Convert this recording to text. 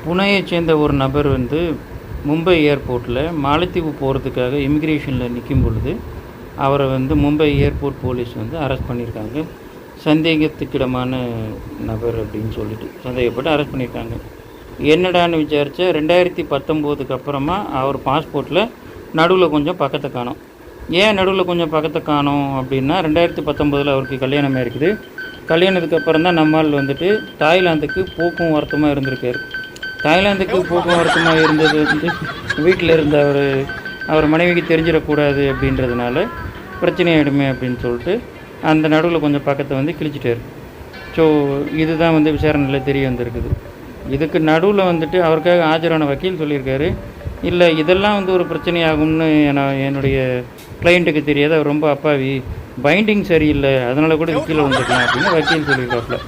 புனேயைச் சேர்ந்த ஒரு நபர் மும்பை ஏர்போர்ட்டில் மாலத்தீவு போகிறதுக்காக இமிக்ரேஷனில் நிற்கும் பொழுது அவரை மும்பை ஏர்போர்ட் போலீஸ் அரெஸ்ட் பண்ணியிருக்காங்க. சந்தேகத்துக்கிடமான நபர் அப்படின்னு சொல்லிட்டு சந்தேகப்பட்டு அரெஸ்ட் பண்ணியிருக்காங்க. என்னடான்னு விசாரித்தா 2019 அப்புறமா அவர் பாஸ்போர்ட்டில் நடுவில் கொஞ்சம் பக்கத்தை காணோம். ஏன் நடுவில் கொஞ்சம் பக்கத்தை காணோம் அப்படின்னா 2019 அவருக்கு கல்யாணமாக இருக்குது. கல்யாணத்துக்கு அப்புறம் தான் நம்மால் தாய்லாந்துக்கு போக்குவரத்துமாக இருந்திருக்காரு. தாய்லாந்துக்கு போக்குவரத்துமாக இருந்தது வீட்டில் இருந்த அவர் மனைவிக்கு தெரிஞ்சிடக்கூடாது அப்படின்றதுனால பிரச்சனையாயிடுமே அப்படின்னு சொல்லிட்டு அந்த நடுவில் கொஞ்சம் பக்கத்தை கிழிச்சிட்டார். ஸோ இதுதான் விசாரணையில் தெரிய வந்திருக்குது. இதுக்கு நடுவில் அவருக்காக ஆஜரான வக்கீல் சொல்லியிருக்காரு, இல்லை இதெல்லாம் ஒரு பிரச்சனையாகும்னு என்னுடைய கிளைண்ட்டுக்கு தெரியாது, அவர் ரொம்ப அப்பாவி, பைண்டிங் சரியில்லை, அதனால் கூட கீழே வந்துருக்கலாம் அப்படின்னு வக்கீல் சொல்லியிருக்காப்புல.